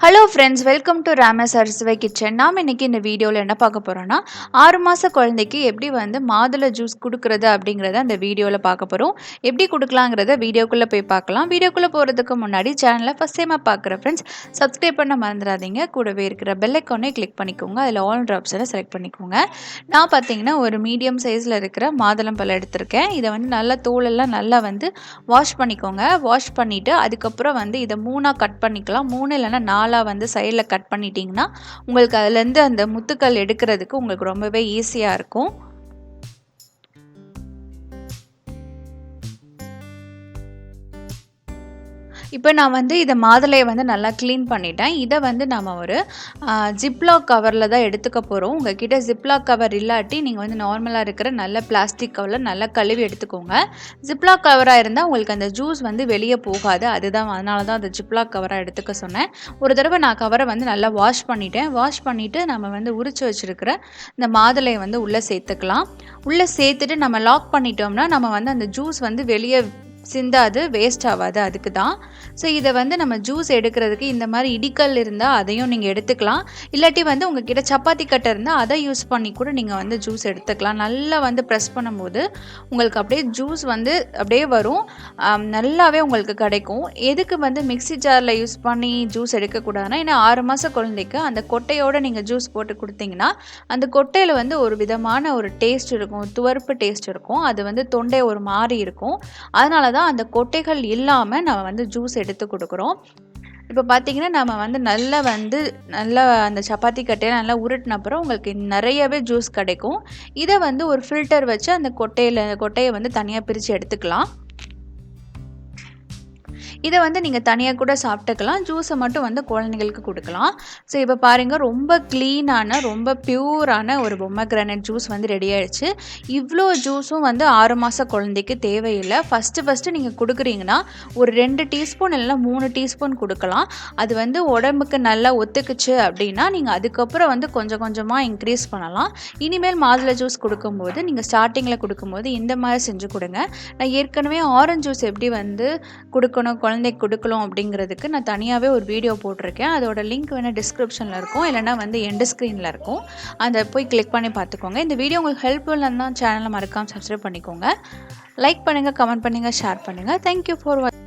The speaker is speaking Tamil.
Hello friends, welcome to Rama's அரிசுவை கிச்சன். நாம் இன்றைக்கி இந்த வீடியோவில் என்ன பார்க்க போகிறோன்னா 6 மாத குழந்தைக்கு எப்படி வந்து மாதுளை ஜூஸ் கொடுக்குறது அப்படிங்கிறத அந்த வீடியோவில் பார்க்க போகிறோம். எப்படி கொடுக்கலாங்கிறத வீடியோக்குள்ளே போய் பார்க்கலாம். வீடியோக்குள்ளே போகிறதுக்கு முன்னாடி சேனலை ஃபஸ்ட் டைமாக பார்க்குற ஃப்ரெண்ட்ஸ் சப்ஸ்கிரைப் பண்ண மறந்துடாதீங்க. கூடவே இருக்கிற பெல் ஐக்கானே கிளிக் பண்ணிக்கோங்க. அதில் ஆல் ஆப்ஷனை செலக்ட் பண்ணிக்கோங்க. நான் பார்த்தீங்கன்னா ஒரு மீடியம் சைஸில் இருக்கிற மாதுளம்பழம் எடுத்திருக்கேன். இதை வந்து நல்லா தோலெல்லாம் நல்லா வந்து வாஷ் பண்ணிக்கோங்க. வாஷ் பண்ணிவிட்டு அதுக்கப்புறம் வந்து இதை 3ஆக கட் பண்ணிக்கலாம். 3 இல்லைன்னா 4 வந்து சைடில் கட் பண்ணிட்டீங்கன்னா உங்களுக்கு அதுலேருந்து அந்த முத்துக்கள் எடுக்கிறதுக்கு உங்களுக்கு ரொம்பவே ஈஸியாக இருக்கும். இப்போ நான் வந்து இதை மாதுளையை வந்து நல்லா க்ளீன் பண்ணிட்டேன். இதை வந்து நம்ம ஒரு ஜிப்லாக் கவரில் தான் எடுத்துக்க போகிறோம். உங்கள்கிட்ட ஜிப்லாக் கவர் இல்லாட்டி நீங்கள் வந்து நார்மலாக இருக்கிற நல்ல பிளாஸ்டிக் கவரில் நல்லா கழுவி எடுத்துக்கோங்க. ஜிப்லாக் கவராக இருந்தால் உங்களுக்கு அந்த ஜூஸ் வந்து வெளியே போகாது. அதனால தான் அந்த ஜிப்லாக் கவராக எடுத்துக்க சொன்னேன். ஒரு தடவை நான் கவரை வந்து நல்லா வாஷ் பண்ணிட்டேன். வாஷ் பண்ணிவிட்டு நம்ம வந்து உரித்து வச்சுருக்கிற இந்த மாதுளையை வந்து உள்ளே சேர்த்துக்கலாம். உள்ளே சேர்த்துட்டு நம்ம லாக் பண்ணிட்டோம்னா நம்ம வந்து அந்த ஜூஸ் வந்து வெளியே சிந்தாது, வேஸ்ட் ஆகாது. அதுக்கு தான். ஸோ இதை வந்து நம்ம ஜூஸ் எடுக்கிறதுக்கு இந்த மாதிரி இடிக்கல் இருந்தால் அதையும் நீங்கள் எடுத்துக்கலாம். இல்லாட்டி வந்து உங்ககிட்ட சப்பாத்தி கட்டை இருந்தால் அதை யூஸ் பண்ணி கூட நீங்கள் வந்து ஜூஸ் எடுத்துக்கலாம். நல்லா வந்து ப்ரெஸ் பண்ணும்போது உங்களுக்கு அப்படியே ஜூஸ் வந்து அப்படியே வரும். நல்லாவே உங்களுக்கு கிடைக்கும். எதுக்கு வந்து மிக்ஸி ஜாரில் யூஸ் பண்ணி ஜூஸ் எடுக்கக்கூடாதுன்னா, ஏன்னா 6 மாத குழந்தைக்கு அந்த கொட்டையோடு நீங்கள் ஜூஸ் போட்டு கொடுத்தீங்கன்னா அந்த கொட்டையில் வந்து ஒரு விதமான ஒரு டேஸ்ட் இருக்கும், துவர்ப்பு டேஸ்ட் இருக்கும். அது வந்து தொண்டை ஒரு மாதிரி இருக்கும். அதனால தான் அந்த கொட்டைகள் இல்லாமல் நம்ம வந்து ஜூஸ் எடுத்து கொடுக்குறோம். இப்போ பார்த்தீங்கன்னா நம்ம வந்து நல்லா அந்த சப்பாத்தி கட்டையை நல்லா உருட்டின அப்புறம் உங்களுக்கு நிறையவே ஜூஸ் கிடைக்கும். இதை வந்து ஒரு ஃபில்டர் வச்சு அந்த கொட்டையை வந்து தனியாக பிரித்து எடுத்துக்கலாம். இதை வந்து நீங்கள் தனியாக கூட சாப்பிட்டுக்கலாம். ஜூஸை மட்டும் வந்து குழந்தைங்களுக்கு கொடுக்கலாம். ஸோ இப்போ பாருங்கள், ரொம்ப க்ளீனான ரொம்ப பியூரான ஒரு பொமக்ரானேட் ஜூஸ் வந்து ரெடி ஆகிடுச்சு. இவ்வளோ ஜூஸும் வந்து 6 மாத குழந்தைக்கு தேவையில்லை. ஃபஸ்ட்டு நீங்கள் கொடுக்குறீங்கன்னா ஒரு 2 டீஸ்பூன் இல்லைனா 3 டீஸ்பூன் கொடுக்கலாம். அது வந்து உடம்புக்கு நல்லா ஒத்துக்குச்சு அப்படின்னா நீங்கள் அதுக்கப்புறம் வந்து கொஞ்சம் கொஞ்சமாக இன்க்ரீஸ் பண்ணலாம். இனிமேல் மாதுளை ஜூஸ் கொடுக்கும்போது நீங்கள் ஸ்டார்டிங்கில் கொடுக்கும்போது இந்த மாதிரி செஞ்சு கொடுங்க. நான் ஏற்கனவே ஆரஞ்சு ஜூஸ் எப்படி வந்து கொடுக்கணும் குழந்தைக்கு கொடுக்கலாம் அப்படிங்கிறதுக்கு நான் தனியாகவே ஒரு வீடியோ போட்டிருக்கேன். அதோட லிங்க் வேணால் டிஸ்கிரிப்ஷனில் இருக்கும், இல்லைனா வந்து எண்டு ஸ்க்ரீனில் இருக்கும். அதை போய் கிளிக் பண்ணி பார்த்துக்கோங்க. இந்த வீடியோ உங்களுக்கு ஹெல்ப்ஃபுல்லாக இருந்தால் சேனலை மறக்காமல் சப்ஸ்கிரைப் பண்ணிக்கோங்க. லைக் பண்ணுங்கள், கமெண்ட் பண்ணுங்கள், ஷேர் பண்ணுங்கள். தேங்க்யூ ஃபார் வாட்சிங்.